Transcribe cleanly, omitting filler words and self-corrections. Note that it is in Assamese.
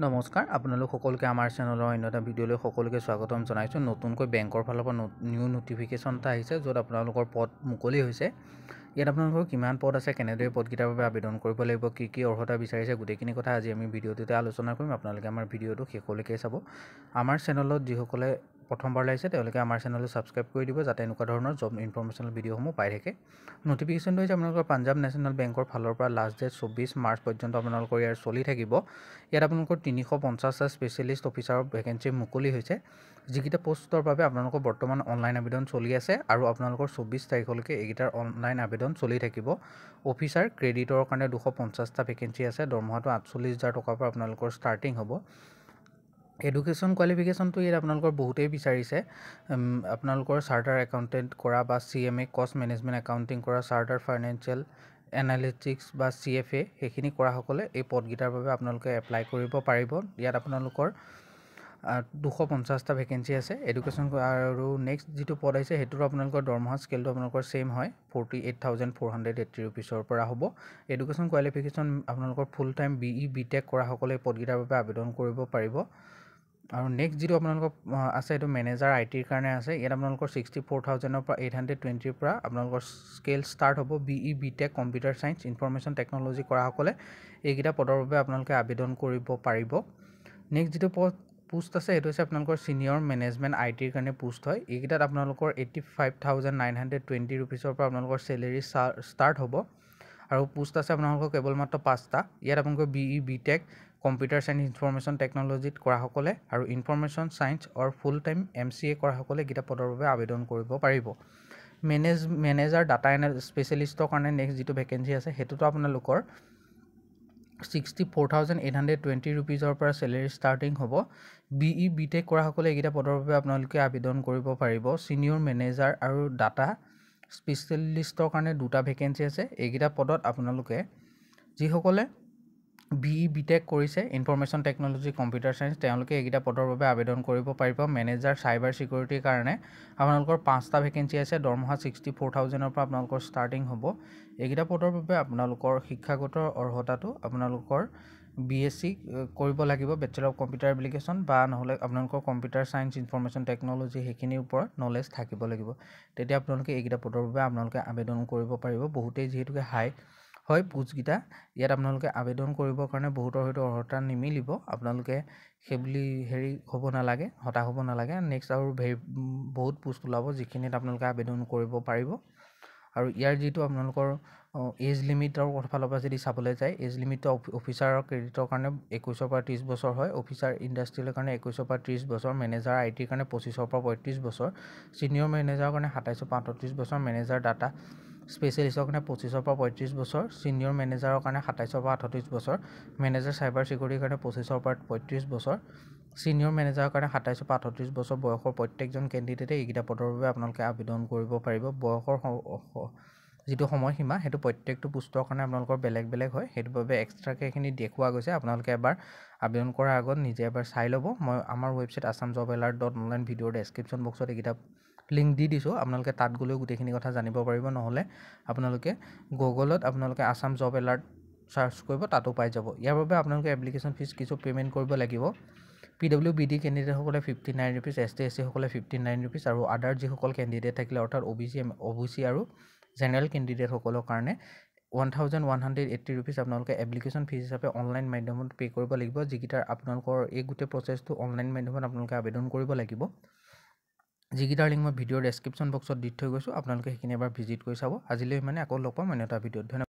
নমস্কাৰ আপোনালোক সকলোকে আমাৰ চেনেলৰ অন্য এটা ভিডিঅ'লৈ সকলোকে স্বাগতম জনাইছোঁ। নতুনকৈ বেংকৰ ফালৰ পৰা নিউ নটিফিকেশ্যন এটা আহিছে, য'ত আপোনালোকৰ পদ মুকলি হৈছে। ইয়াত আপোনালোকৰ কিমান পদ আছে, কেনেদৰে পদকেইটাৰ বাবে আবেদন কৰিব লাগিব, কি অৰ্হতা বিচাৰিছে, গোটেইখিনি কথা আজি আমি ভিডিঅ'টোতে আলোচনা কৰিম। আপোনালোকে আমাৰ ভিডিঅ'টো শেষলৈকে চাব। আমাৰ চেনেলত যিসকলে প্ৰথমবাৰ লাগিছে তেওঁলোকে আমাৰ চেনেলটো ছাবস্ক্ৰাইব কৰি দিব, যাতে এনেকুৱা ধৰণৰ জব ইনফৰমেশ্যনেল ভিডিঅ'সমূহ পাই থাকে। নটিফিকেশ্যনটো হৈছে আপোনালোকৰ পাঞ্জাৱ নেশ্যনেল বেংকৰ ফালৰ পৰা লাষ্ট ডেট 24 মাৰ্চ পৰ্যন্ত আপোনালোকৰ ইয়াৰ চলি থাকিব। ইয়াত আপোনালোকৰ 350টা স্পেচিয়েলিষ্ট অফিচাৰৰ ভেকেঞ্চি মুকলি হৈছে, যিকেইটা পোষ্টৰ বাবে আপোনালোকৰ বৰ্তমান অনলাইন আবেদন চলি আছে আৰু আপোনালোকৰ 24 তাৰিখলৈকে এইকেইটাৰ অনলাইন আবেদন চলি থাকিব। অফিচাৰ ক্ৰেডিটৰ কাৰণে 250টা ভেকেঞ্চি আছে, দৰমহাটো 48,000 টকাৰ পৰা আপোনালোকৰ ষ্টাৰ্টিং হ'ব। এডুকেশ্যন কোৱালিফিকেশ্যনটো ইয়াত আপোনালোকৰ বহুতেই বিচাৰিছে। আপোনালোকৰ চাৰ্টাৰ একাউণ্টেণ্ট কৰা বা CMA কষ্ট মেনেজমেণ্ট একাউণ্টিং কৰা, চাৰ্টাৰ ফাইনেন্সিয়েল এনালিটিক্স বা CFA সেইখিনি কৰাসকলে এই পদকেইটাৰ বাবে আপোনালোকে এপ্লাই কৰিব পাৰিব। ইয়াত আপোনালোকৰ 250টা ভেকেঞ্চি আছে এডুকেশ্যন। আৰু নেক্সট যিটো পদ আহিছে সেইটোৰ আপোনালোকৰ দৰমহা স্কেলটো আপোনালোকৰ ছেইম হয়, 48,480 ৰুপিছৰ পৰা হ'ব। এডুকেশ্যন কোৱালিফিকেশ্যন আপোনালোকৰ ফুল টাইম BE BTech কৰাসকলে এই পদকেইটাৰ বাবে আবেদন কৰিব পাৰিব। আৰু নেক্সট যিটো আপোনালোকৰ আছে এইটো মেনেজাৰ ITৰ কাৰণে আছে। ইয়াত আপোনালোকৰ 64,000 পৰা 820 পৰা আপোনালোকৰ স্কেল ষ্টাৰ্ট হ'ব। BE BTech computer science information technology কৰাসকলে এইকেইটা পদৰ বাবে আপোনালোকে আবেদন কৰিব পাৰিব। নেক্সট যিটো পোষ্ট আছে সেইটো হৈছে আপোনালোকৰ ছিনিয়ৰ মেনেজমেণ্ট ITৰ কাৰণে পোষ্ট হয়। এইকেইটাত আপোনালোকৰ 85,920 ৰুপিছৰ পৰা আপোনালোকৰ চেলেৰি ষ্টাৰ্ট হ'ব। আৰু পোষ্ট আছে আপোনালোকৰ কেৱল মাত্ৰ 5টা। ইয়াত আপোনালোকৰ BE BTech computer science information টেকন'লজিত কৰাসকলে আৰু information science or full time MCA কৰাসকলে এইকেইটা পদৰ বাবে আবেদন কৰিব পাৰিব। মেনেজাৰ ডাটা স্পেচিয়েলিষ্টৰ কাৰণে নেক্সট যিটো ভেকেঞ্চি আছে সেইটোতো আপোনালোকৰ 64,820 ৰুপিছৰ পৰা চেলেৰি ষ্টাৰ্টিং হ'ব। BE BTech কৰাসকলে এইকেইটা পদৰ বাবে আপোনালোকে আবেদন কৰিব পাৰিব। ছিনিয়ৰ মেনেজাৰ আৰু ডাটা স্পেচিয়েলিষ্টৰ কাৰণে 2টা ভেকেঞ্চি আছে। এইকেইটা পদত আপোনালোকে যিসকলে BE BTech কৰিছে ইনফৰমেশ্যন টেকন'লজি কম্পিউটাৰ চায়েন্স তেওঁলোকে এইকেইটা পদৰ বাবে আবেদন কৰিব পাৰিব। মেনেজাৰ চাইবাৰ চিকিউৰিটিৰ কাৰণে আপোনালোকৰ 5টা ভেকেঞ্চি আছে, দৰমহা 64,000 পৰা আপোনালোকৰ ষ্টাৰ্টিং হ'ব। এইকেইটা পদৰ বাবে আপোনালোকৰ শিক্ষাগত অৰ্হতাটো আপোনালোকৰ BSc কৰিব লাগিব, বেচেলৰ অফ কম্পিউটাৰ এপ্লিকেশ্যন, বা নহ'লে আপোনালোকৰ কম্পিউটাৰ চায়েন্স ইনফৰমেশ্যন টেকন'লজি সেইখিনিৰ ওপৰত নলেজ থাকিব লাগিব। তেতিয়া আপোনালোকে এইকেইটা পদৰ বাবে আপোনালোকে আবেদন কৰিব পাৰিব। বহুতেই যিহেতুকে হাই হয় পোষ্টকেইটা, ইয়াত আপোনালোকে আবেদন কৰিবৰ কাৰণে বহুতৰ হয়তো অৰ্হতা নিমিলিব। আপোনালোকে সেইবুলি হ'ব নালাগে, হতাশ হ'ব নালাগে। নেক্সট আৰু বহুত পোষ্ট ওলাব যিখিনিত আপোনালোকে আবেদন কৰিব পাৰিব। আৰু ইয়াৰ যিটো আপোনালোকৰ এজ লিমিটৰ ফালৰ পৰা যদি চাবলৈ যায়, এজ লিমিটটো অফিচাৰৰ ক্ৰেডিটৰ কাৰণে 21 পৰা 30 বছৰ হয়, অফিচাৰ ইণ্ডাষ্ট্ৰিয়েলৰ কাৰণে 21 পৰা 30 বছৰ, মেনেজাৰ ITৰ কাৰণে 25 পৰা 35 বছৰ, ছিনিয়ৰ মেনেজাৰৰ কাৰণে 27 পৰা 38 বছৰ, মেনেজাৰ ডাটা স্পেচিয়েলিষ্টৰ কাৰণে 25 পৰা 35 বছৰ, ছিনিয়ৰ মেনেজাৰৰ কাৰণে 27 পৰা 38 বছৰ, মেনেজাৰ চাইবাৰ চিকিউৰিটিৰ কাৰণে 25 পৰা 35 বছৰ, ছিনিয়ৰ মেনেজাৰৰ কাৰণে 27 পৰা 38 বছৰ বয়সৰ প্ৰত্যেকজন কেণ্ডিডেটে এইকেইটা পদৰ বাবে আপোনালোকে আবেদন কৰিব পাৰিব। বয়সৰ যিটো সময়সীমা সেইটো প্ৰত্যেকটো পোষ্টৰ কাৰণে আপোনালোকৰ বেলেগ বেলেগ হয়, সেইটোৰ বাবে এক্সট্ৰাকৈ এইখিনি দেখুওৱা গৈছে। আপোনালোকে এবাৰ আবেদন কৰাৰ আগত নিজে এবাৰ চাই ল'ব। মই আমাৰ ৱেবছাইট assamjobalert.online ভিডিঅ'ৰ ডেছক্ৰিপশ্যন বক্সত এইকেইটা লিংক দি দিছোঁ, আপোনালোকে তাত গ'লেও গোটেইখিনি কথা জানিব পাৰিব। নহ'লে আপোনালোকে গুগলত আপোনালোকে আছাম জব এলাৰ্ট চাৰ্চ কৰিব, তাতো পাই যাব। ইয়াৰ বাবে আপোনালোকে এপ্লিকেশ্যন ফিজ কিছু পে'মেণ্ট কৰিব লাগিব। PWBD কেণ্ডিডেটসকলে 59 ৰুপিজ, ST SC সকলে 59 ৰুপিজ, আৰু আদাৰ যিসকল কেণ্ডিডেট থাকিলে অৰ্থাৎ OBC আৰু জেনেৰেল কেণ্ডিডেটসকলৰ কাৰণে 1,180 ৰুপিজ আপোনালোকে এপ্লিকেশ্যন ফিজ হিচাপে অনলাইন মাধ্যমত পে' কৰিব লাগিব। যিকেইটাৰ আপোনালোকৰ এই গোটেই প্ৰচেছটো অনলাইন মাধ্যমত আপোনালোকে আবেদন কৰিব লাগিব। যিকেইটাৰ লিংক মই ভিডিঅ'ৰ ডেছক্ৰিপশ্যন বক্সত দি থৈ গৈছোঁ, আপোনালোকে সেইখিনি এবাৰ ভিজিট কৰি চাব। আজিলৈ মানে আকৌ লগ পাম অন্য এটা ভিডিঅ'ত। ধন্যবাদ।